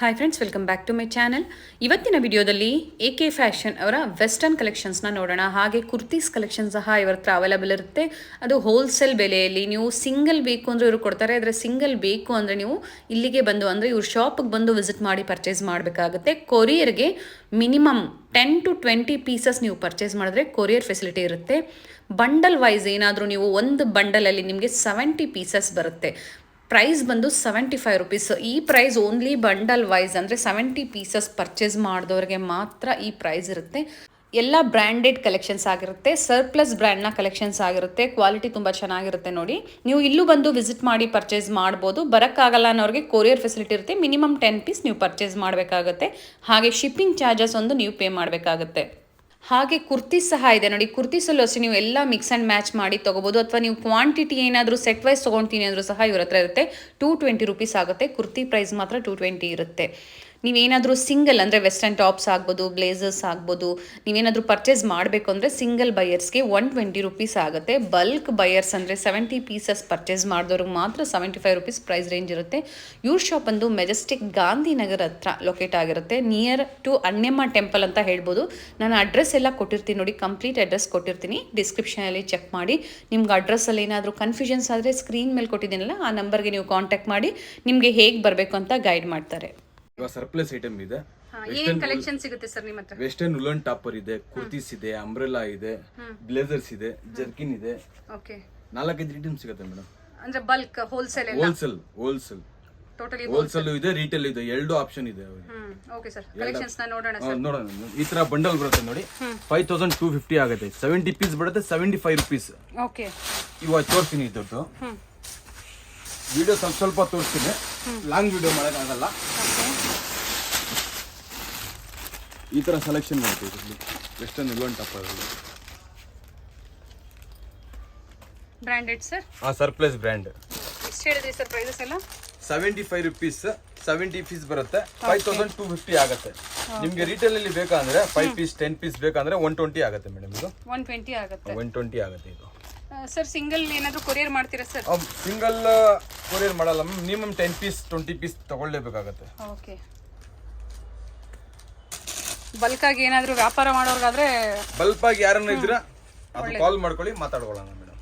Hi friends, welcome back to my channel. ಇವತ್ತಿನ ವಿಡಿಯೋದಲ್ಲಿ AK fashion ಅವರ ವೆಸ್ಟರ್ನ್ ಕಲೆಕ್ಷನ್ಸ್ನ ನೋಡೋಣ. ಹಾಗೆ ಕುರ್ತೀಸ್ ಕಲೆಕ್ಷನ್ ಸಹ ಇವ್ರ ಹತ್ರ ಅವೈಲಬಲ್ ಇರುತ್ತೆ. ಅದು ಹೋಲ್ಸೇಲ್ ಬೆಲೆಯಲ್ಲಿ. ನೀವು ಸಿಂಗಲ್ ಬೇಕು ಅಂದರೆ ಇವರು ಕೊಡ್ತಾರೆ. ಆದರೆ ಸಿಂಗಲ್ ಬೇಕು ಅಂದರೆ ನೀವು ಇಲ್ಲಿಗೆ ಬಂದು ಅಂದರೆ ಇವ್ರ ಶಾಪಿಗೆ ಬಂದು ವಿಸಿಟ್ ಮಾಡಿ ಪರ್ಚೇಸ್ ಮಾಡಬೇಕಾಗುತ್ತೆ. ಕೊರಿಯರ್ಗೆ ಮಿನಿಮಮ್ 10 to 20 ಪೀಸಸ್ ನೀವು ಪರ್ಚೇಸ್ ಮಾಡಿದ್ರೆ ಕೊರಿಯರ್ ಫೆಸಿಲಿಟಿ ಇರುತ್ತೆ. ಬಂಡಲ್ ವೈಸ್ ಏನಾದರೂ ನೀವು ಒಂದು ಬಂಡಲಲ್ಲಿ ನಿಮಗೆ 70 ಪೀಸಸ್ ಬರುತ್ತೆ. ಪ್ರೈಸ್ ಬಂದು 75 ರುಪೀಸ್. ಈ ಪ್ರೈಸ್ ಓನ್ಲಿ ಬಂಡಲ್ ವೈಸ್ ಅಂದರೆ 70 ಪೀಸಸ್ ಪರ್ಚೇಸ್ ಮಾಡಿದವ್ರಿಗೆ ಮಾತ್ರ ಈ ಪ್ರೈಸ್ ಇರುತ್ತೆ. ಎಲ್ಲ ಬ್ರ್ಯಾಂಡೆಡ್ ಕಲೆಕ್ಷನ್ಸ್ ಆಗಿರುತ್ತೆ. ಸರ್ಪ್ಲಸ್ ಬ್ರ್ಯಾಂಡ್ನ ಕಲೆಕ್ಷನ್ಸ್ ಆಗಿರುತ್ತೆ. ಕ್ವಾಲಿಟಿ ತುಂಬ ಚೆನ್ನಾಗಿರುತ್ತೆ. ನೋಡಿ, ನೀವು ಇಲ್ಲೂ ಬಂದು ವಿಸಿಟ್ ಮಾಡಿ ಪರ್ಚೇಸ್ ಮಾಡ್ಬೋದು. ಬರೋಕ್ಕಾಗಲ್ಲ ಅನ್ನೋರಿಗೆ ಕೊರಿಯರ್ ಫೆಸಿಲಿಟಿ ಇರುತ್ತೆ. ಮಿನಿಮಮ್ 10 ಪೀಸ್ ನೀವು ಪರ್ಚೇಸ್ ಮಾಡಬೇಕಾಗುತ್ತೆ. ಹಾಗೆ ಶಿಪ್ಪಿಂಗ್ ಚಾರ್ಜಸ್ ಒಂದು ನೀವು ಪೇ ಮಾಡಬೇಕಾಗುತ್ತೆ. ಹಾಗೆ ಕುರ್ತೀಸ್ ಸಹ ಇದೆ ನೋಡಿ. ಕುರ್ತೀಸಲ್ಲೂ ಅಷ್ಟೇ ನೀವು ಎಲ್ಲ ಮಿಕ್ಸ್ ಆ್ಯಂಡ್ ಮ್ಯಾಚ್ ಮಾಡಿ ತೊಗೋಬೋದು. ಅಥವಾ ನೀವು ಕ್ವಾಂಟಿಟಿ ಏನಾದರೂ ಸೆಟ್ ವೈಸ್ ತೊಗೊಳ್ತೀನಿ ಅಂದರೂ ಸಹ ಇವ್ರ ಹತ್ರ ಇರುತ್ತೆ. 220 ರುಪೀಸ್ ಆಗುತ್ತೆ. ಕುರ್ತಿ ಪ್ರೈಸ್ ಮಾತ್ರ 220 ಇರುತ್ತೆ. ನೀವೇನಾದರೂ ಸಿಂಗಲ್ ಅಂದರೆ ವೆಸ್ಟರ್ನ್ ಟಾಪ್ಸ್ ಆಗ್ಬೋದು, ಬ್ಲೇಸರ್ಸ್ ಆಗ್ಬೋದು, ನೀವೇನಾದರೂ ಪರ್ಚೇಸ್ ಮಾಡಬೇಕು ಅಂದರೆ ಸಿಂಗಲ್ ಬೈಯರ್ಸ್ಗೆ 120 ರುಪೀಸ್ ಆಗುತ್ತೆ. ಬಲ್ಕ್ ಬೈಯರ್ಸ್ ಅಂದರೆ 70 ಪೀಸಸ್ ಪರ್ಚೇಸ್ ಮಾಡಿದವ್ರಿಗೆ ಮಾತ್ರ 75 ರುಪೀಸ್ ಪ್ರೈಸ್ ರೇಂಜ್ ಇರುತ್ತೆ. ಇವ್ರ ಶಾಪ್ ಬಂದು ಮೆಜೆಸ್ಟಿಕ್ ಗಾಂಧಿನಗರ ಹತ್ರ ಲೊಕೇಟ್ ಆಗಿರುತ್ತೆ. ನಿಯರ್ ಟು ಅಣ್ಣಮ್ಮ ಟೆಂಪಲ್ ಅಂತ ಹೇಳ್ಬೋದು. ನಾನು ಅಡ್ರೆಸ್ ಎಲ್ಲ ಕೊಟ್ಟಿರ್ತೀನಿ ನೋಡಿ, ಕಂಪ್ಲೀಟ್ ಅಡ್ರೆಸ್ ಕೊಟ್ಟಿರ್ತೀನಿ. ಡಿಸ್ಕ್ರಿಪ್ಷನಲ್ಲಿ ಚೆಕ್ ಮಾಡಿ. ನಿಮ್ಗೆ ಅಡ್ರೆಸ್ಸಲ್ಲಿ ಏನಾದರೂ ಕನ್ಫ್ಯೂಷನ್ಸ್ ಆದರೆ ಸ್ಕ್ರೀನ್ ಮೇಲೆ ಕೊಟ್ಟಿದ್ದೀನಲ್ಲ ಆ ನಂಬರ್ಗೆ ನೀವು ಕಾಂಟ್ಯಾಕ್ಟ್ ಮಾಡಿ ನಿಮಗೆ ಹೇಗೆ ಬರಬೇಕು ಅಂತ ಗೈಡ್ ಮಾಡ್ತಾರೆ. ಇವಾಗ ಸರ್ಪ್ಲಸ್ ಐಟಮ್ ಇದೆ. ಏನ್ ಕಲೆಕ್ಷನ್ ಸಿಗುತ್ತೆ ಸರ್ ನಿಮ್ಮ ಹತ್ರ? ವೆಸ್ಟರ್ನ್ ಉಲನ್ ಟಾಪರ್ ಇದೆ, ಕುರ್ತೀಸ್ ಇದೆ, ಅಂಬ್ರೆಲಾ ಇದೆ, ಬ್ಲೇಸರ್ಸ್ ಇದೆ, ಜರ್ಕಿನ್ ಇದೆ. ಓಕೆ, 4-5 ಐಟಮ್ ಸಿಗುತ್ತೆ ಮೇಡಮ್. ಅಂದ್ರೆ ಬಲ್ಕ್ ಹೋಲ್ಸೇಲ್ ಟೋಟಲಿ ಹೋಲ್ಸೇಲ್ ಇದೆ, ರೀಟೇಲ್ ಇದೆ, ಎರಡು ಆಪ್ಷನ್ ಇದೆ. ಓಕೆ ಸರ್, ಕಲೆಕ್ಷನ್ಸ್ ನ ನೋಡೋಣ ಸರ್. ನೋಡೋಣ, ಈ ತರ ಬಂಡಲ್ ಬರುತ್ತೆ ನೋಡಿ. 5250 ಆಗುತ್ತೆ. 70 ಪೀಸ್ ಬರುತ್ತೆ, 75 ರುಪೀಸ್. ಓಕೆ, ಇವಾಗ ತೋರಿಸ್ತೀನಿ ದೊಡ್ಡ ವಿಡಿಯೋ ಸ್ವಲ್ಪ ತೋರಿಸ್ತೀನಿ. ಲಾಂಗ್ ವಿಡಿಯೋ ಮಾಡೋಕ್ಕಾಗಲ್ಲ. ಈ ತರ ಸೆಲೆಕ್ಷನ್ ಮಾಡ್ತೀವಿ. Western woollen topper branded sir. Surplus brand. ಎಷ್ಟು ಹೇಳಿದ್ರಿ ಸರ್ ಪ್ರೈಸಸ್ ಎಲ್ಲ? 75 ರುಪೀಸ್, 70 ಪೀಸ್ ಬರುತ್ತೆ. 5250 ಆಗುತ್ತೆ. ನಿಮ್ಗೆ ರಿಟೇಲ್ ಅಲ್ಲಿ ಬೇಕಂದ್ರೆ 5 ಪೀಸ್ 10 ಪೀಸ್ ಬೇಕಂದ್ರೆ 120 ಆಗುತ್ತೆ ಮೇಡಮ್. ಇದು 120 ಆಗುತ್ತೆ. 120 ಆಗುತ್ತೆ ಇದು. ಸರ್ ಸಿಂಗಲ್ ಏನಾದರೂ ಕೊರಿಯರ್ ಮಾಡ್ತೀರಾ ಸರ್? ಸಿಂಗಲ್ ಕೊರಿಯರ್ ಮಾಡಲ್ಲ, ಮಿನಿಮಮ್ 10 ಪೀಸ್ 20 ಪೀಸ್ ತಗೊಳ್ಳೇಬೇಕಾಗುತ್ತೆ. ಓಕೆ, ಬಲ್ಕ್ ಆಗಿ ಏನಾದರೂ ವ್ಯಾಪಾರ ಮಾಡೋರ್ಗಾದ್ರೆ ಬಲ್ಕ್ ಆಗಿ ಯಾರನ್ನ ಇದ್ರ ಅದು ಕಾಲ್ ಮಾಡ್ಕೊಳ್ಳಿ, ಮಾತಾಡ್ಕೊಳ್ಳೋಣ ಮೇಡಮ್.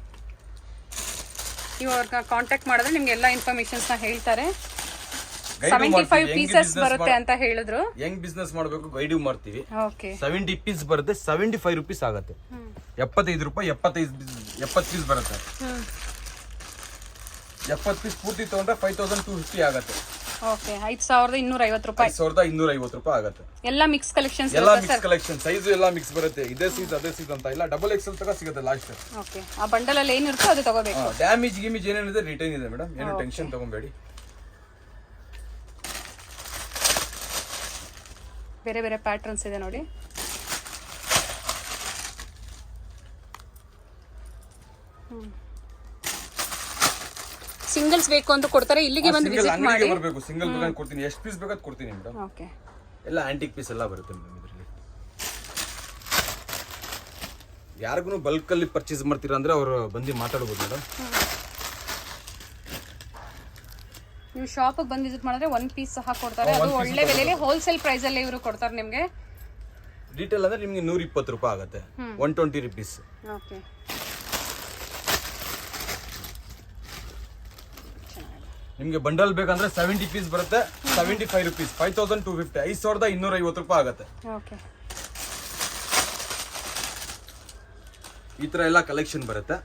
ನೀವು ಅವ್ರನ್ನ ಕಾಂಟ್ಯಾಕ್ಟ್ ಮಾಡಿದ್ರೆ ನಿಮ್ಗೆ ಎಲ್ಲ ಇನ್ಫಾರ್ಮೇಶನ್ಸ್ ನ ಹೇಳ್ತಾರೆ. 75 ಪೀಸಸ್ ಬರುತ್ತೆ ಅಂತ ಹೇಳಿದ್ರು. ಹೆಂಗ್ ಬಿಸ್ನೆಸ್ ಮಾಡಬೇಕು ಗೈಡ್ ಮಾಡ್ತೀವಿ. ಓಕೆ, 70 ಪೀಸ್ ಬರುತ್ತೆ, 75 ರುಪೀಸ್ ಆಗುತ್ತೆ. 75 ರೂಪಾಯಿ 70 ಪೀಸ್ ಬರುತ್ತೆ. 70 ಪೀಸ್ ಪೂರ್ತಿ ತಗೊಂಡ್ರೆ 5250 ಆಗುತ್ತೆ. ಓಕೆ, 5250 ರೂಪಾಯಿ. 5250 ರೂಪಾಯಿ ಆಗುತ್ತೆ. ಎಲ್ಲ ಮಿಕ್ಸ್ ಕಲೆಕ್ಷನ್ಸ್ ಎಲ್ಲ ಮಿಕ್ಸ್ ಕಲೆಕ್ಷನ್, ಸೈಜ್ ಎಲ್ಲ ಮಿಕ್ಸ್ ಬರುತ್ತೆ. ಇದೇ ಸೈಜ್ ಅದೇ ಸೈಜ್ ಅಂತ ಇಲ್ಲ, ಡಬಲ್ ಎಕ್ಸೆಲ್ ತಗ ಸಿಗುತ್ತೆ ಲಾಸ್ಟ್. ಓಕೆ, ಆ ಬಂಡಲ್ ಅಲ್ಲಿ ಏನಿರುತ್ತೋ ಅದು ತಗೋಬೇಕು. ಡ್ಯಾಮೇಜ್ ಗಿಮೇಜ್ ಏನೇನಿದೆ ರಿಟರ್ನ್ ಇದೆ ಮೇಡಮ್, ಏನು ಟೆನ್ಷನ್ ತಗೊಂಬೇಡಿ. ಬೇರೆ ಬೇರೆ ಪ್ಯಾಟರ್ನ್ಸ್ ಇದೆ ನೋಡಿ. ಸಿಂಗಲ್ಸ್ ಬೇಕು ಅಂತ ಕೊಡ್ತಾರೆ, ಇಲ್ಲಿಗೆ ಬಂದು ವಿಸಿಟ್ ಮಾಡಿ. ಬರಬೇಕು, ಸಿಂಗಲ್ ಬೇಕಾದ್ರೆ ಕೊಡ್ತೀನಿ, ಎಷ್ಟು ಪೀಸ್ ಬೇಕಾದ್ರೆ ಕೊಡ್ತೀನಿ ಮೇಡಮ್. ಓಕೆ, ಎಲ್ಲ ಆಂಟಿಕ್ ಪೀಸ್ ಎಲ್ಲ ಬರುತ್ತೆ ಮೇಡಮ್ ಇದರಲ್ಲಿ. ಯಾರಿಗೂ ಬಲ್ಕ್ ಅಲ್ಲಿ ಪರ್ಚೇಸ್ ಮಾಡ್ತೀರಾ ಅಂದ್ರೆ ಅವರು ಬಂದು ಮಾತಾಡಬಹುದು ಮೇಡಮ್. ನೀವು ಶಾಪಿಗೆ ಬಂದು ವಿಸಿಟ್ ಮಾಡಿದ್ರೆ 1 ಪೀಸ್ ಸಹ ಕೊಡ್ತಾರೆ. ಅದು ಒಳ್ಳೆ ಬೆಲೆಯಲ್ಲಿ ಹೋಲ್ಸೇಲ್ ಪ್ರೈಸ್ ಅಲ್ಲಿ ಇವರು ಕೊಡ್ತಾರೆ ನಿಮಗೆ. ಡೀಟೇಲ್ ಅಂದ್ರೆ ನಿಮಗೆ 120 ರೂಪಾಯಿ ಆಗುತ್ತೆ, 120 ರುಪೀಸ್. ಓಕೆ, ನಿಮ್ಗೆ ಬಂಡಲ್ ಬೇಕಂದ್ರೆ 70 ಪೀಸ್ ಬರುತ್ತೆ, 75 ರುಪೀಸ್, 5250, 5250 ರೂಪಾಯಿ ಆಗುತ್ತೆ. ಓಕೆ, ಈ ತರ ಎಲ್ಲ ಕಲೆಕ್ಷನ್ ಬರುತ್ತೆ.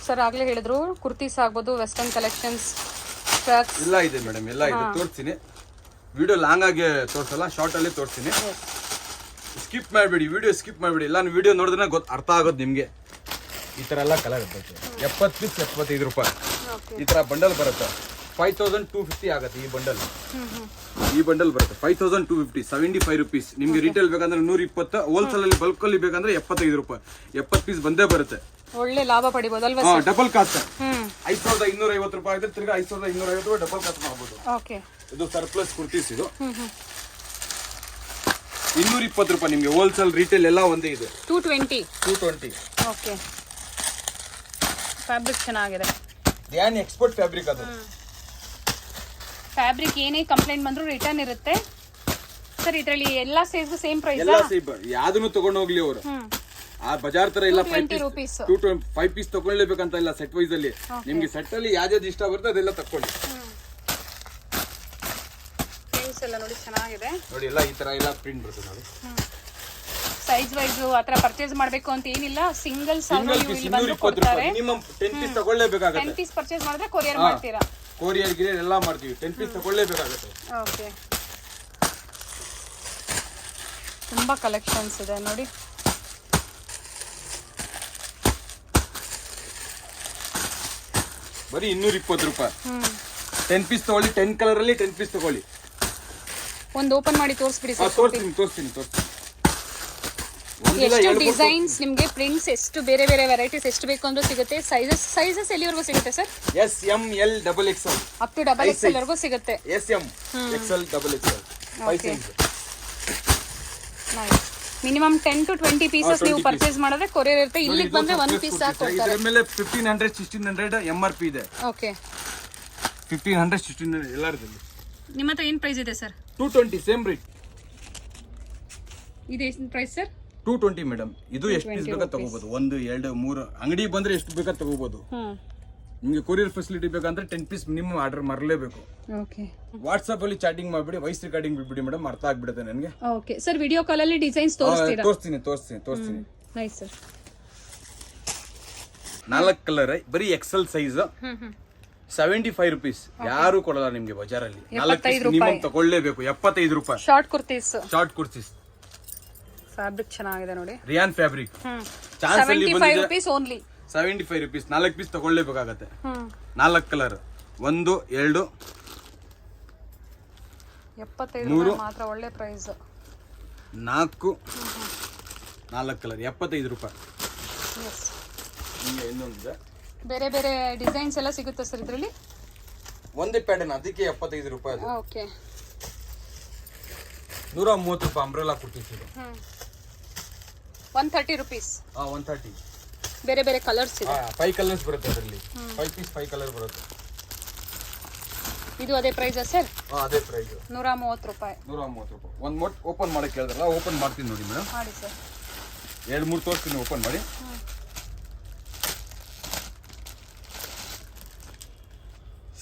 ಸರ್ ಆಗ್ಲೇ ಹೇಳಿದ್ರು ಕುರ್ತೀಸ್ ಆಗ್ಬೋದು, ವೆಸ್ಟರ್ನ್ ಕಲೆಕ್ಷನ್ಸ್ ಎಲ್ಲ ಇದೆ ಮೇಡಮ್, ಎಲ್ಲ ಇದೆ. ತೋರಿಸ್ತೀನಿ, ವಿಡಿಯೋ ಲಾಂಗ್ ಆಗಿ ತೋರಿಸಲ್ಲ, ಶಾರ್ಟ್ ಅಲ್ಲಿ ತೋರಿಸ್ತೀನಿ. ಸ್ಕಿಪ್ ಮಾಡಬೇಡಿ, ವಿಡಿಯೋ ಸ್ಕಿಪ್ ಮಾಡಬೇಡಿ. ಎಲ್ಲ ವಿಡಿಯೋ ನೋಡಿದ್ರೆ ಅರ್ಥ ಆಗೋದು ನಿಮ್ಗೆ. ಈ ತರ ಎಲ್ಲ ಕಲರ್ ಇರ್ತೈತೆ. 70 ಪೀಸ್ 75 ರೂಪಾಯಿ. ಈ ತರ ಬಂಡಲ್ ಬರುತ್ತೆ, 5250 ಆಗುತ್ತೆ. ಈ ಬಂಡಲ್ ಬರುತ್ತೆ 5250, 75 ರುಪೀಸ್. ನಿಮ್ಗೆ ರಿಟೇಲ್ ಬೇಕಂದ್ರೆ 120, ಹೋಲ್ಸೇಲ್ ಅಲ್ಲಿ ಬಲ್ಕ್ ಅಲ್ಲಿ ಬೇಕಂದ್ರೆ 75 ರೂಪಾಯಿ. 70 ಪೀಸ್ ಬಂದೇ ಬರುತ್ತೆ. ಒಳ್ಳೆ ಲಾಭ ಪಡಿಬಹುದು ಅಲ್ವಾ? ಡಬಲ್ ಕಾಸ್ಟ್ 5250 ರೂಪಾಯಿ ಆಗುತ್ತೆ. ತಿರ್ಗಾ 5250 ರೂಪಾಯಿ ಡಬಲ್ ಕಾಸ್ಟ್ ಮಾಡಬಹುದು. ಓಕೆ, ಇದು ಸರ್ಪ್ಲಸ್ ಕುರ್ತೀಸ್. ಇದು 220 ರೂಪಾಯಿ. ನಿಮ್ಗೆ ಹೋಲ್ಸೇಲ್ ರಿಟೇಲ್ ಎಲ್ಲ ಒಂದೇ ಇದೆ. 220. ಓಕೆ, ಫ್ಯಾಬ್ರಿಕ್ ಚೆನ್ನಾಗಿದೆ. ಧ್ಯಾನ್ ಎಕ್ಸ್ಪೋರ್ಟ್ ಫ್ಯಾಬ್ರಿಕ್ ಅದು. ಫ್ಯಾಬ್ರಿಕ್ ಏನೇ ಕಂಪ್ಲೇಂಟ್ ಬಂದ್ರು ರಿಟರ್ನ್ ಇರುತ್ತೆ ಸರ್. ಇದರಲ್ಲಿ ಎಲ್ಲ ಸೈಜ್ ಸೇಮ್ ಪ್ರೈಸ್? ಎಲ್ಲ ಸೇಮ್, ಯಾವ್ದನ್ನು ತಗೊಂಡು ಹೋಗ್ಲಿ ಅವರು. ಆ ಬಜಾರ್ ತರ ಇಲ್ಲ 20 rupees. 5 ಪೀಸ್ ತಗೊಳ್ಳೇಬೇಕಂತ ಇಲ್ಲ. ಸೆಟ್ ವೈಸ್ ಅಲ್ಲಿ ನಿಮ್ಗೆ ಸೆಟ್ ಅಲ್ಲಿ ಯಾವ್ದು ಇಷ್ಟ ಬರುತ್ತೆ ಅದೆಲ್ಲ ತಕೊಳ್ಳಿ. ಪ್ರಿಂಟ್ಸ್ ಎಲ್ಲ ನೋಡಿ ಚೆನ್ನಾಗಿದೆ ನೋಡಿ, ಎಲ್ಲ ಈ ತರ ಎಲ್ಲ ಪ್ರಿಂಟ್ ಬರುತ್ತೆ ನೋಡಿ. ಸೈಜ್ ವೈಸ್ ಆತರ ಪರ್ಚೇಸ್ ಮಾಡಬೇಕು ಅಂತ ಏನಿಲ್ಲ, ಸಿಂಗಲ್ ಸಿಂಗಲ್ ಪೀಸ್ 220 ರೂಪಾಯಿ ಮಿನಿಮಮ್. 10 ಪೀಸ್ ತಗೊಳ್ಳೇಬೇಕಾಗುತ್ತೆ. 10 ಪೀಸ್ ಪರ್ಚೇಸ್ ಮಾಡಿದ್ರೆ ಕೊರಿಯರ್ ಮಾಡ್ತೀರಾ? ಕೊರಿಯರ್ ಗಿರಿಯರ್ ಎಲ್ಲ ಮಾಡ್ತೀವಿ. 10 ಪೀಸ್ ತಗೊಳ್ಳೇಬೇಕಾಗುತ್ತೆ. ಓಕೆ, ತುಂಬಾ ಕಲೆಕ್ಷನ್ಸ್ ಇದೆ ನೋಡಿ. ಬರೀ 220 ರೂಪಾಯಿ. 10 ಪೀಸ್ ತಗೊಳ್ಳಿ. 10 ಕಲರ್ ಅಲ್ಲಿ 10 ಪೀಸ್ ತಗೊಳ್ಳಿ. ಒಂದು ಓಪನ್ ಮಾಡಿ ತೋರಿಸ್ಬಿಡಿ ಸರ್. ತೋರಿಸ್ತೀನಿ. ಎಷ್ಟು ಡಿಸೈನ್ಸ್ ನಿಮಗೆ, ಪ್ರಿಂಟ್ಸ್ ಎಷ್ಟು ಬೇರೆ ಬೇರೆ ವೆರೈಟೀಸ್ ಎಷ್ಟು ಬೇಕು ಅಂದ್ರೂ ಸಿಗುತ್ತೆ. ಸೈಜಸ್ ಎಲ್ಲಿವರೆಗೂ ಸಿಗುತ್ತೆ sir? S, M, L, double XL up to double XL ವರೆಗೂ ಸಿಗುತ್ತೆ. S, M, XL, double XL 5 size. Nice. Minimum 10 to 20 pieces ನೀವು ಪರ್ಚೇಸ್ ಮಾಡಿದ್ರೆ ಕೊರಿಯರ್ ಇರುತ್ತೆ. ಇಲ್ಲಿಗೆ ಬಂದ್ರೆ 1 ಪೀಸ್ ಸಾಕು ಕೊಡ್ತಾರೆ. ಇದರ ಮೇಲೆ 1500 1600 MRP ಇದೆ. ಓಕೆ, 1500 1600 ಎಲ್ಲರದಲ್ಲಿ. ನಿಮ್ಮ ಹತ್ರ ಏನು ಪ್ರೈಸ್ ಇದೆ ಸರ್? 220 same rate. ಇದು ಎಷ್ಟು ಪ್ರೈಸ್ ಸರ್? 220 ಮೇಡಮ್. ಇದು ಎಷ್ಟು ಪೀಸ್ ಬೇಕಾ ತಗೋಬಹುದು. 1 2 3 ಅಂಗಡಿ ಬಂದ್ರೆ ಎಷ್ಟು ಬೇಕಾ ತಗೋಬಹುದು. ನಿಮಗೆ ಕೊರಿಯರ್ ಫೆಸಿಲಿಟಿ ಬೇಕಂದ್ರೆ 10 ಪೀಸ್ ಮಿನಿಮಮ್ ಆರ್ಡರ್ ಮಾಡಲೇಬೇಕು. ಓಕೆ, ವಾಟ್ಸ್ಆಪ್ ಅಲ್ಲಿ ಚಾಟಿಂಗ್ ಮಾಡ್ಬಿಡಿ, ವಾಯ್ಸ್ ರೆಕಾರ್ಡಿಂಗ್ ಬಿಟ್ಬಿಡಿ ಮೇಡಮ್, ಅರ್ಥ ಆಗ್ಬಿಡುತ್ತೆ ನನಗೆ. ಓಕೆ ಸರ್, ವಿಡಿಯೋ ಕಾಲ್ ಅಲ್ಲಿ ಡಿಸೈನ್ಸ್ ತೋರಿಸ್ತೀರಾ? ತೋರಿಸ್ತೀನಿ. Nice sir. 4 ಕಲರ್, ಬರೀ ಎಕ್ಸೆಲ್ ಸೈಜ್. 75 ರೂಪೀಸ್. ಯಾರು ಕೊಡಲ್ಲ ನಿಮ್ಗೆ ಬಜಾರಲ್ಲಿ. 4 ಪೀಸ್ ಮಿನಿಮಮ್ ತಗೊಳ್ಳೇಬೇಕು. 75 ರೂಪಾಯಿ. Short kurtis. Short kurtis. Fabric ಚೆನ್ನಾಗಿದೆ ನೋಡಿ. Rayon fabric. ಚಾನ್ಸ್ ಅಲ್ಲಿ 75 ರೂಪೀಸ್ ಓನ್ಲಿ. 75 ರೂಪೀಸ್. 4 ಪೀಸ್ ತಗೊಳ್ಳೇಬೇಕಾಗತ್ತೆ. 4 ಕಲರ್. 1 2 75 ರೂಪಾಯಿ ಮಾತ್ರ. ಒಳ್ಳೆ ಪ್ರೈಸ್. 4 ಕಲರ್ 75 ರೂಪಾಯಿ. ನಿಮಗೆ ಇನ್ನೊಂದಿದೆ, ಬೇರೆ ಬೇರೆ ಡಿಸೈನ್ಸ್ ಎಲ್ಲ ಸಿಗುತ್ತೆ ಸರ್ ಇದರಲ್ಲಿ. ಒಂದೇ ಪ್ಯಾಟರ್ನ್, ಅದಕ್ಕೆ 75 ರೂಪಾಯಿ. ಓಕೆ, 130 ರೂಪಾಯಿ ಅಂಬ್ರೆಲಾ ಕೊಟ್ಟಿದ್ದು. 130 ರೂಪೀಸ್. 130. ಬೇರೆ ಬೇರೆ ಕಲರ್ಸ್ ಇದೆ. 5 ಕಲರ್ಸ್ ಬರುತ್ತೆ ಅದರಲ್ಲಿ. 5 ಪೀಸ್ 5 ಕಲರ್ ಬರುತ್ತೆ. ಇದು ಅದೇ ಪ್ರೈಸ್ ಸರ್? ಅದೇ ಪ್ರೈಸ್. 130 ರೂಪಾಯಿ. 130 ರೂಪಾಯಿ. ಒಂದು ಮೊಟ್ ಓಪನ್ ಮಾಡಕ್ಕೆ ಹೇಳಿದ್ರಲ್ಲ, ಓಪನ್ ಮಾಡ್ತೀನಿ ನೋಡಿ ಮೇಡಮ್. ಮಾಡಿ ಸರ್. 2 3 ತೋರಿಸ್ತೀನಿ, ಓಪನ್ ಮಾಡಿ.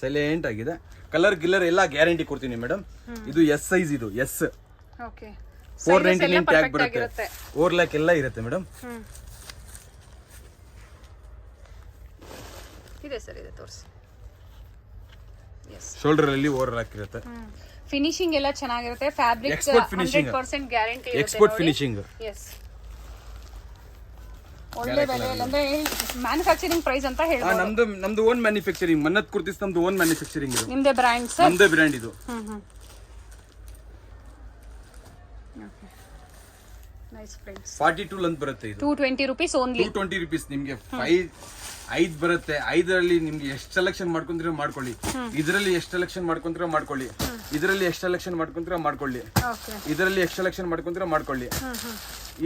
ಸೈಲೆಂಟ್ ಆಗಿದೆ. ಕಲರ್ ಗಿಲ್ಲರ್ ಎಲ್ಲ ಗ್ಯಾರಂಟಿ ಕೊಡ್ತೀನಿ ಮೇಡಮ್. ಇದು ಎಸ್ ಸೈಜ್. ಇದು ಎಸ್. ಓಕೆ, 499 ಟ್ಯಾಗ್ ಬರುತ್ತೆ. 4 ಲ್ಯಾಕ್ ಎಲ್ಲ ಇರುತ್ತೆ ಮೇಡಮ್. ಇದೆ ಸರ್, ಇದೆ ತೋರಿಸಿ. ಶೋಲ್ಡರ್ ಅಲ್ಲಿ 4 ಲ್ಯಾಕ್ ಇರುತ್ತೆ. ಫಿನಿಶಿಂಗ್ ಎಲ್ಲ ಚೆನ್ನಾಗಿರುತ್ತೆ. Fabric export finishing. 100% ಗ್ಯಾರಂಟಿ ಇರುತ್ತೆ. Export finishing. ಎಸ್, ಒಳ್ಳೆ ಬೆಲೆ. ಅಂದ್ರೆ ಮ್ಯಾನುಫ್ಯಾಕ್ಚರಿಂಗ್ ಪ್ರೈಸ್ ಅಂತ ಹೇಳ್ಬೋದು. ನಮ್ದು ಓನ್ ಮ್ಯಾನುಫ್ಯಾಕ್ಚರಿಂಗ್. ಮನ್ನತ್ ಕುರ್ತೀಸ್ ನಮ್ದು ಓನ್ ಮ್ಯಾನುಫ್ಯಾಕ್ಚರಿಂಗ್. ಇದು ನಿಮ್ದೇ ಬ್ರ್ಯಾಂಡ್ ಸರ್? ನಮ್ದೇ ಬ್ರ್ಯಾಂಡ್ ಇದು. Nice friends. 42 ಲೆಂತ್ ಬರುತ್ತೆ. ಇದು 220 ರೂಪೀಸ್ ಓನ್ಲಿ. 220 ರೂಪೀಸ್. ನಿಮ್ಗೆ 5 ಬರುತ್ತೆ. 5ರಲ್ಲಿ ನಿಮ್ಗೆ ಎಷ್ಟು ಸೆಲೆಕ್ಷನ್ ಮಾಡ್ಕೊಂತೀರೋ ಮಾಡ್ಕೊಳ್ಳಿ. ಇದರಲ್ಲಿ ಎಷ್ಟು ಸೆಲೆಕ್ಷನ್ ಮಾಡ್ಕೊಂತೀರೋ ಮಾಡ್ಕೊಳ್ಳಿ. ಇದರಲ್ಲಿ ಎಷ್ಟು ಸೆಲೆಕ್ಷನ್ ಮಾಡ್ಕೊಂತೀರೋ ಮಾಡ್ಕೊಳ್ಳಿ. ಇದರಲ್ಲಿ ಎಷ್ಟು ಸೆಲೆಕ್ಷನ್ ಮಾಡ್ಕೊಂತೀರೋ ಮಾಡ್ಕೊಳ್ಳಿ.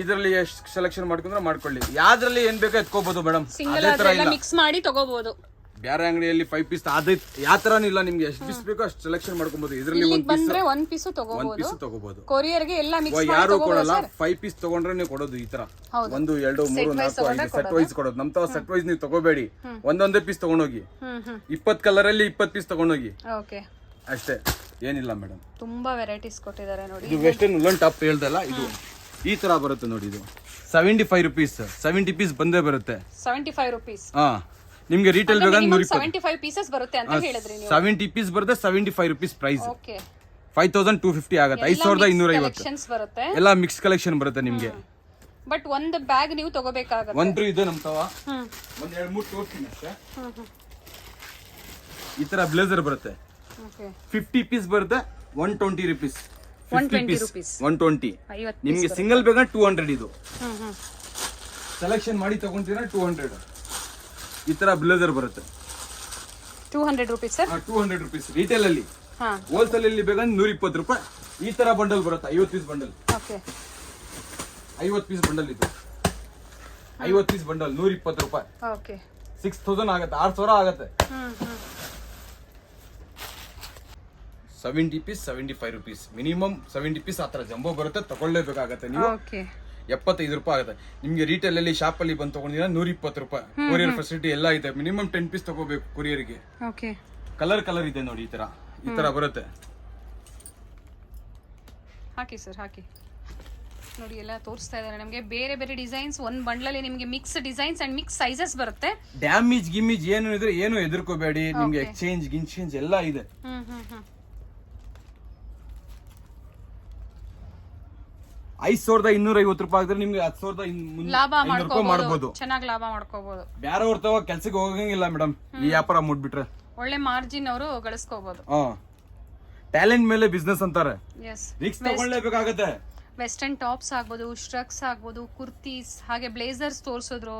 ಇದರಲ್ಲಿ ಎಷ್ಟು ಸೆಲೆಕ್ಷನ್ ಮಾಡ್ಕೊಂಡ್ರೆ ಮಾಡ್ಕೊಳ್ಳಿ. ಯಾವ್ದ್ರಲ್ಲಿ ಏನ್ ಬೇಕೋ ಎತ್ಕೋಬಹುದು ಮೇಡಮ್. ಅದೇ ತರ ಇಲ್ಲ, ಮಿಕ್ಸ್ ಮಾಡಿ ತಗೋಬಹುದು. ಬೇರೆ ಅಂಗಡಿಯಲ್ಲಿ 5 ಪೀಸ್ ಅದೇ ಯಾವ ತರನೂ ಇಲ್ಲ. ನಿಮ್ಗೆ ಎಷ್ಟು ಪೀಸ್ ಬೇಕೋ ಅಷ್ಟು ಸೆಲೆಕ್ಷನ್ ಮಾಡ್ಕೊಬಹುದು. ಇದರಲ್ಲಿ ಒಂದ್ ಪೀಸ್ ತಗೋಬಹುದು. ಕೊರಿಯರ್ ಗೆ ಎಲ್ಲ ಮಿಕ್ಸ್ ಮಾಡಿ ಯಾರು ಕೊಡಲ್ಲ. 5 ಪೀಸ್ ತಗೊಂಡ್ರೆ ನೀವು ಕೊಡೋದು ಈ ತರ 1 2 3 4 5 ಸೆಟ್ ವೈಸ್ ಕೊಡೋದು. ನಮ್ ತರ ಸೆಟ್ ವೈಸ್ ನೀವು ತಗೋಬೇಡಿ. ಒಂದೊಂದೇ ಪೀಸ್ ತಗೊಂಡೋಗಿ. 20 ಕಲರ್ ಅಲ್ಲಿ 20 ಪೀಸ್ ತಗೊಂಡೋಗಿ ಅಷ್ಟೇ, ಏನಿಲ್ಲ ಮೇಡಮ್. ತುಂಬಾ ವೆರೈಟೀಸ್ ಕೊಟ್ಟಿದ್ದಾರೆ ನೋಡಿ. ಇದು ವೆಸ್ಟರ್ನ್ ಉಲ್ಲನ್ ಟಾಪ್ ಹೇಳ್ದಲ್ಲ, ಇದು ಈ ತರ ಬರುತ್ತೆ ನೋಡಿ. ಇದು 75 ರೂಪೀಸ್. 70 ಪೀಸ್ ಬಂದೇ ಬರುತ್ತೆ. 75 ರೂಪೀಸ್. ನಿಮ್ಗೆ ರೀಟೇಲ್ ಬೇಕಾದ್ರೆ 75 ಪೀಸಸ್ ಬರುತ್ತೆ ಅಂತ ಹೇಳಿದ್ರಿ ನೀವು. 70 ಪೀಸ್ ಬರುತ್ತೆ. 75 ರೂಪೀಸ್ ಪ್ರೈಸ್. ಓಕೆ, 5250 ಆಗುತ್ತೆ. 5250 ಬರುತ್ತೆ. ಎಲ್ಲ ಮಿಕ್ಸ್ ಕಲೆಕ್ಷನ್ ಬರುತ್ತೆ ನಿಮ್ಗೆ. ಬಟ್ ಒಂದು ಬ್ಯಾಗ್ ನೀವು ತಗೋಬೇಕಾಗುತ್ತೆ. ಒಂದು ಇದೆ ನಮ್ ತವ. ಒಂದ್ 2 3 ತೋರಿಸ್ತೀನಿ ಅಷ್ಟೇ. ಈ ತರ ಬ್ಲೇಸರ್ ಬರುತ್ತೆ. 50 ಪೀಸ್ ಬರುತ್ತೆ. 120 ರೂಪೀಸ್. 120 ರೂಪೀಸ್. 120. ನಿಮ್ಗೆ ಸಿಂಗಲ್ ಬೇಕಾದ್ರೆ 200. ಇದು ಸೆಲೆಕ್ಷನ್ ಮಾಡಿ ತಗೊಂತೀರಾ 200. ಈ ತರ ಬ್ಲೇಸರ್ ಬರುತ್ತೆ. 200 ರೂಪೀಸ್ ಸರ್. 200 ರೂಪೀಸ್ ರಿಟೇಲ್ ಅಲ್ಲಿ. ಹೋಲ್ಸೇಲ್ ಅಲ್ಲಿ ಬೇಕಾದ್ರೆ 120 ರೂಪಾಯಿ. ಈ ತರ ಬಂಡಲ್ ಬರುತ್ತೆ. 50 ಪೀಸ್ ಬಂಡಲ್. 50 piece bundle. ಇದು 50 ಪೀಸ್ ಬಂಡಲ್ 120 ರೂಪಾಯಿ. 6000 ಆಗುತ್ತೆ. 6000 ಆಗುತ್ತೆ. 70 ಪೀಸ್ 75 rupees ಮಿನಿಮಮ್ 70 ಪೀಸ್ ಆತರ ಜಂಬೋ ಬರುತ್ತೆ, ತಗೊಳ್ಳೇಬೇಕಾಗತ್ತೆ ನೀವು. ಓಕೆ 75 ರೂಪಾಯಿ ಆಗುತ್ತೆ ನಿಮ್ಗೆ. ರಿಟೇಲ್ ಅಲ್ಲಿ ಶಾಪ್ ಅಲ್ಲಿ ಬಂದು ತಗೊಂಡಿದ್ರೆ 120 ರೂಪಾಯಿ. ಕೊರಿಯರ್ ಫೆಸಿಲಿಟಿ ಎಲ್ಲ ಇದೆ. ಮಿನಿಮಮ್ 10 ಪೀಸ್ ತಗೋಬೇಕು ಕೊರಿಯರ್ಗೆ. ಓಕೆ ಕಲರ್ ಇದೆ ನೋಡಿ, ಈ ತರ ಬರುತ್ತೆ. ಹಾಕಿ ಸರ್ ಹಾಕಿ ನೋಡಿ, ಎಲ್ಲ ತೋರಿಸ್ತಾ ಇದ್ದಾರೆ ನಮಗೆ ಬೇರೆ ಬೇರೆ ಡಿಸೈನ್ಸ್. ಒಂದು ಬಂಡ್ಲಲ್ಲಿ ನಿಮಗೆ mix designs and mix sizes ಬರುತ್ತೆ. ಡ್ಯಾಮೇಜ್ ಗಿಮೇಜ್ ಏನು ಇದ್ರೆ ಏನು ಎದುರ್ಕೋಬೇಡಿ, ನಿಮ್ಗೆ ಎಕ್ಸ್ಚೇಂಜ್ ಎಲ್ಲ ಇದೆ. 5250 ರೂಪಾಯಿ ಆಗಿದ್ರೆ ನಿಮ್ಗೆ 10,500 ಲಾಭ ರೂಪಾಯಿ ಮಾಡ್ಬೋದು. ಚೆನ್ನಾಗಿ ಲಾಭ ಮಾಡ್ಕೋಬಹುದು. ಬೇರೆ ಹೊರ್ತವ ಕೆಲ್ಸಕ್ಕೆ ಹೋಗಂಗಿಲ್ಲ ಮೇಡಮ್, ಈ ವ್ಯಾಪಾರ ಮುಟ್ಬಿಟ್ರೆ ಒಳ್ಳೆ ಮಾರ್ಜಿನ್ ಅವರು ಗಳಿಸ್ಕೋಬಹುದು. ಟ್ಯಾಲೆಂಟ್ ಮೇಲೆ ಬಿಸ್ನೆಸ್ ಅಂತಾರೆ, ಎಸ್. ರಿಸ್ಕ್ ತಗೊಳ್ಳೇಬೇಕಾಗತ್ತೆ. ವೆಸ್ಟರ್ನ್ ಟಾಪ್ಸ್ ಆಗ್ಬೋದು, ಸ್ಟ್ರಕ್ಸ್ ಆಗ್ಬೋದು, ಕುರ್ತೀಸ್, ಹಾಗೆ ಬ್ಲೇಸರ್ಸ್ ತೋರಿಸಿದ್ರು.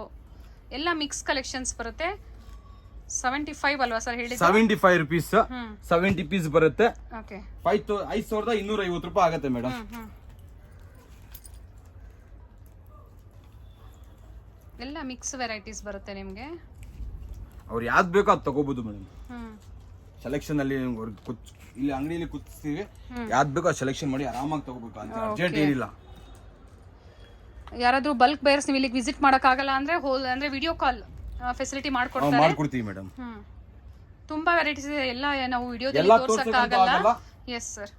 ಎಲ್ಲ ಮಿಕ್ಸ್ ಕಲೆಕ್ಷನ್ಸ್ ಬರುತ್ತೆ. 75 ಅಲ್ವಾ ಸರ್ ಹೇಳಿ? 75 rupees 70 ಪೀಸ್ ಬರುತ್ತೆ. ಓಕೆ 5250 ರೂಪಾಯಿ ಆಗತ್ತೆ ಮೇಡಮ್. ಎಲ್ಲ ಮಿಕ್ಸ್ ವೆರೈಟೀಸ್ ಬರುತ್ತೆ ನಿಮ್ಗೆ. ಅವ್ರು ಯಾವ್ದು ಬೇಕೋ ಅದು ತಗೋಬಹುದು ಮೇಡಮ್. ಸೆಲೆಕ್ಷನ್ ಅಲ್ಲಿ ಇಲ್ಲಿ ಅಂಗಡಿಯಲ್ಲಿ ಕೂತಿಸ್ತೀವಿ, ಯಾವ್ದು ಬೇಕೋ ಅದು ಸೆಲೆಕ್ಷನ್ ಮಾಡಿ ಆರಾಮಾಗಿ ತಗೋಬೇಕು ಅಂತ ಅರ್ಜೆಂಟ್ ಏನಿಲ್ಲ. ಯಾರಾದ್ರೂ ಬಲ್ಕ್ ಬೈಯರ್ಸ್ ನೀವು ಇಲ್ಲಿಗೆ ವಿಸಿಟ್ ಮಾಡಕ್ಕಾಗಲ್ಲ ಅಂದ್ರೆ ವಿಡಿಯೋ ಕಾಲ್ ಫೆಸಿಲಿಟಿ ಮಾಡ್ಕೊಡ್ತಾರೆ. ಮಾಡ್ಕೊಡ್ತೀವಿ ಮೇಡಮ್. ತುಂಬಾ ವೆರೈಟೀಸ್ ಇದೆ, ಎಲ್ಲ ನಾವು ವಿಡಿಯೋದಲ್ಲಿ ತೋರ್ಸಕ್ಕಾಗಲ್ಲ. Yes sir.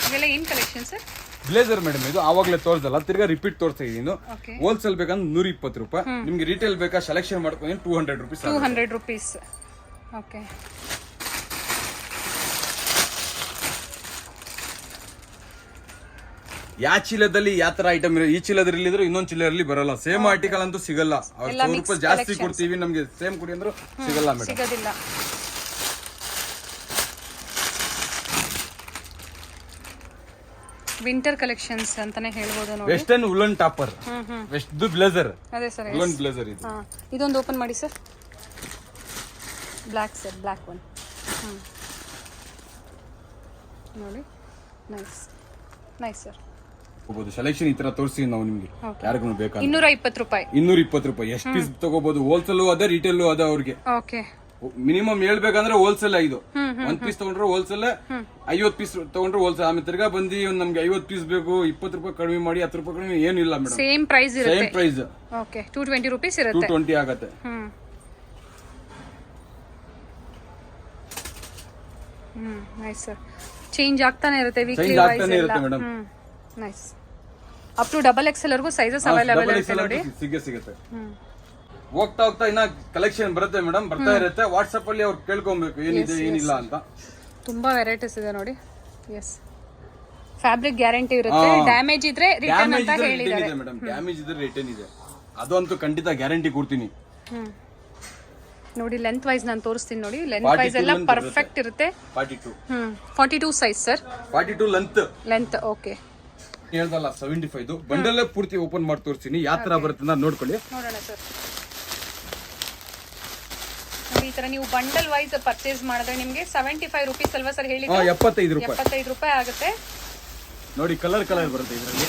ಇವೆಲ್ಲ ಏನ್ ಕಲೆಕ್ಷನ್ ಸರ್? ಬ್ಲೇಸರ್ ಮೇಡಮ್, ಇದು ಆವಾಗಲೇ ತೋರ್ಸಲ್ಲ, ತಿರ್ಗಾ ರಿಪೀಟ್ ತೋರಿಸ್ತಾ ಇದೀನಿ. ಓಕೆ. ಹೋಲ್ಸೇಲ್ ಬೇಕಂದ್ರೆ 120 ರೂಪಾಯಿ. ನಿಮ್ಗೆ ರಿಟೇಲ್ ಬೇಕಾ ಸೆಲೆಕ್ಷನ್ ಮಾಡ್ಕೊಂಡು 200 rupees. 200 rupees. ಓಕೆ. ಯಾ ಚೀಲದಲ್ಲಿ ಯಾವ ತರ ಐಟಮ್ ಇರೋ, ಈ ಚೀಲದಲ್ಲಿ ಇದ್ರೆ ಇನ್ನೊಂದು ಚೀಲದಲ್ಲಿ ಬರಲ್ಲ. ಸೇಮ್ ಆರ್ಟಿಕಲ್ ಅಂತೂ ಸಿಗಲ್ಲ. ಅವ್ರು 100 ರೂಪಾಯಿ ಜಾಸ್ತಿ ಕೊಡ್ತೀವಿ, ನಮ್ಗೆ ಸೇಮ್ ಕೊಡಿ ಅಂದ್ರೂ ಸಿಗಲ್ಲ ಮೇಡಮ್. ಸಿಗೋದಿಲ್ಲ. ವಿಂಟರ್ ಕಲೆಕ್ಷನ್ಸ್ ಅಂತಾನೆ ಹೇಳ್ಬೋದು ನೋಡಿ. Western woollen topper, vest blazer. ಅದೇ ಸರ್, ವುಲನ್ ಬ್ಲೇಸರ್ ಇದು. ಇದೊಂದು ಓಪನ್ ಮಾಡಿ sir. Black sir, black one. ನೋಡಿ, ನೈಸ್ ಸರ್. ಸೆಲೆಕ್ಷನ್ ಈ ತರ ತೋರಿಸಿ ನಾವು ನಿಮ್ಗೆ ಯಾರಿಗೂ ಬೇಕಾ. 220 ರೂಪಾಯಿ. 220 ರೂಪಾಯಿ ಎಷ್ಟು ಪೀಸ್ ತಗೋಬಹುದು. ಹೋಲ್ಸೇಲ್ ಅದೇ, ರಿಟೇಲ್ ಅದೇ ಅವ್ರಿಗೆ. ಓಕೆ. ಮಿನಿಮಮ್ ಹೇಳ್ಬೇಕಂದ್ರೆ ಹೋಲ್ಸೇಲ್ 5. 1 ಪೀಸ್ ತಗೊಂಡ್ರೆ ಹೋಲ್ಸೇಲ್, 50 ಪೀಸ್ ತಗೊಂಡ್ರೆ ಹೋಲ್ಸೇಲ್. ಆಮೇಲೆ ತಿರ್ಗಾ ಬಂದು ನಮ್ಗೆ 50 ಪೀಸ್ ಬೇಕು, 20 ರೂಪಾಯಿ ಕಡಿಮೆ ಮಾಡಿ, 10 ರೂಪಾಯಿ ಕಡಿಮೆ ಏನಿಲ್ಲ ಮೇಡಮ್. ಸೇಮ್ ಪ್ರೈಸ್ ಇರುತ್ತೆ. Same price. ಓಕೆ. 220 ರೂಪೀಸ್ ಇರುತ್ತೆ. 220 ಆಗತ್ತೆ. Nice sir. ಚೇಂಜ್ ಆಗ್ತಾನೆ ಇರುತ್ತೆ ವೀಕ್ಲಿ ವೈಸ್ ಎಲ್ಲ. ನೈಸ್. ಅಪ್ ಟು XXL ವರೆಗೂ ಸೈಜಸ್ ಅವೈಲೇಬಲ್ ಇರುತ್ತೆ ನೋಡಿ. ಸಿಗುತ್ತೆ. ಹೋಗ್ತಾ ಇನ್ನ ಕಲೆಕ್ಷನ್ ಬರುತ್ತೆ ಮೇಡಮ್, ಬರ್ತಾ ಇರುತ್ತೆ. ವಾಟ್ಸ್ಆಪ್ ಅಲ್ಲಿ ಅವ್ರು ಕೇಳ್ಕೊಬೇಕು ಏನಿದೆ ಏನಿಲ್ಲ ಅಂತ. ತುಂಬಾ ವೆರೈಟೀಸ್ ಇದೆ ನೋಡಿ. ಎಸ್. ಫ್ಯಾಬ್ರಿಕ್ ಗ್ಯಾರಂಟಿ ಇರುತ್ತೆ. ಡ್ಯಾಮೇಜ್ ಇದ್ರೆ ರಿಟರ್ನ್ ಅಂತ ಹೇಳಿದ್ದಾರೆ ಮೇಡಮ್. ಡ್ಯಾಮೇಜ್ ಇದ್ರೆ ರಿಟರ್ನ್ ಇದೆ, ಅದಂತೂ ಖಂಡಿತ ಗ್ಯಾರಂಟಿ ಕೊಡ್ತೀನಿ. ನೋಡಿ, ಲೆಂತ್ ವೈಸ್ ನಾನು ತೋರಿಸ್ತೀನಿ ನೋಡಿ. ಲೆಂತ್ ವೈಸ್ ಎಲ್ಲ ಪರ್ಫೆಕ್ಟ್ ಇರುತ್ತೆ. 42. 42 ಸೈಜ್ ಸರ್. 42 ಲೆಂತ್. ಓಕೆ. ಹೇಳ್ದಲ್ಲ 75. ಬಂಡಲ್ ಪೂರ್ತಿ ಓಪನ್ ಮಾಡಿ ತೋರಿಸ್ತೀನಿ, ಯಾವ ತರ ಬರುತ್ತೆ ಅಂತ ನೋಡ್ಕೊಳ್ಳಿ. ನೋಡೋಣ ಸರ್. ನೋಡಿ, ಈ ತರ ನೀವು ಬಂಡಲ್ ವೈಸ್ ಪರ್ಚೇಸ್ ಮಾಡಿದ್ರೆ ನಿಮಗೆ 75 ರೂಪೀಸ್ ಅಲ್ವಾ ಸರ್ ಹೇಳಿ? 75 ರೂಪಾಯಿ. 75 ರೂಪಾಯಿ ಆಗುತ್ತೆ ನೋಡಿ. ಕಲರ್ ಬರುತ್ತೆ ಇದರಲ್ಲಿ.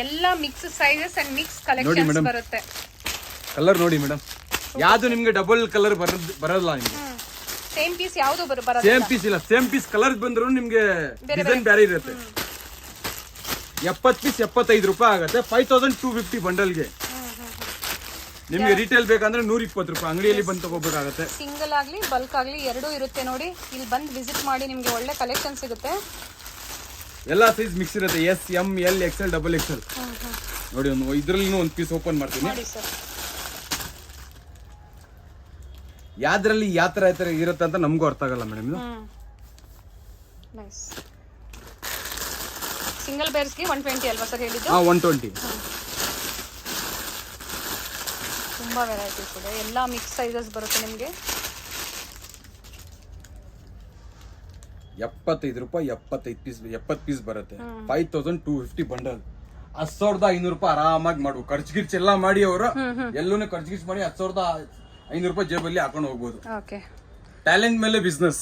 ಎಲ್ಲ mix sizes and mix collections ಬರುತ್ತೆ. ಕಲರ್ ನೋಡಿ ಮೇಡಮ್, ಯಾವ್ದು ನಿಮ್ಗೆ ಡಬಲ್ ಕಲರ್ ಬರಲ್ಲ ನಿಮ್ಗೆ. ಸೇಮ್ ಪೀಸ್ ಯಾವುದು ಬರಲ್ಲ. ಸೇಮ್ ಪೀಸ್ ಇಲ್ಲ, ಸೇಮ್ ಪೀಸ್ ಕಲರ್ ಬಂದ್ರು ನಿಮ್ಗೆ ಡಿಸೈನ್ ಬೇರೆ ಇರುತ್ತೆ. 70 ಪೀಸ್ 75 ರೂಪಾಯಿ ಆಗುತ್ತೆ. 5250 ಬಂಡಲ್ಗೆ. ನಿಮ್ಗೆ ರಿಟೇಲ್ ಬೇಕಂದ್ರೆ 120 ರೂಪಾಯಿ. ಅಂಗಡಿಯಲ್ಲಿ ಬಂದು ತಗೋಬೇಕಾಗತ್ತೆ. ಸಿಂಗಲ್ ಆಗ್ಲಿ ಬಲ್ಕ್ ಆಗ್ಲಿ ಎರಡೂ ಇರುತ್ತೆ ನೋಡಿ. ಇಲ್ಲಿ ಬಂದು ವಿಸಿಟ್ ಮಾಡಿ, ನಿಮ್ಗೆ ಒಳ್ಳೆ ಕಲೆಕ್ಷನ್ ಸಿಗುತ್ತೆ. ಎಲ್ಲಾ ಸೈಜ್ ಮಿಕ್ಸ್ ಇರುತ್ತೆ. S, M, L, XL, XXL. ನೋಡಿ, ಇದ್ರಲ್ಲಿ ಒಂದು ಪೀಸ್ ಓಪನ್ ಮಾಡ್ತೀನಿ. ಯಾವ್ದ್ರಲ್ಲಿ ಯಾವ ತರ ಇರುತ್ತೆ ಅಂತ ನಮಗೂ ಅರ್ಥ ಆಗಲ್ಲ ಮೇಡಮ್. ಇದು ಸಿಂಗಲ್ ಬೇರ್ಸ್ಗೆ 120 ಅಲ್ವಾ ಸರ್ ಹೇಳಿದ್ದು? 120. ತುಂಬಾ ವೆರೈಟೀಸ್ ಇದೆ. ಎಲ್ಲ ಮಿಕ್ಸ್ ಸೈಜಸ್ ಬರುತ್ತೆ ನಿಮಗೆ. 75 ರೂಪಾಯಿ 70 ಪೀಸ್ ಬರುತ್ತೆ. 5250 ಬಂಡಲ್. 10,500 ರೂಪಾಯಿ ಆರಾಮಾಗಿ ಮಾಡುವ. ಖರ್ಚು ಎಲ್ಲ ಮಾಡಿ ಅವರು ಎಲ್ಲೂ ಖರ್ಚು ಮಾಡಿ 10,500 ರೂಪಾಯಿ ಜೇಬಲ್ಲಿ ಹಾಕೊಂಡು ಹೋಗ್ಬೋದು. ಟ್ಯಾಲೆಂಟ್ ಮೇಲೆ ಬಿಸ್ನೆಸ್.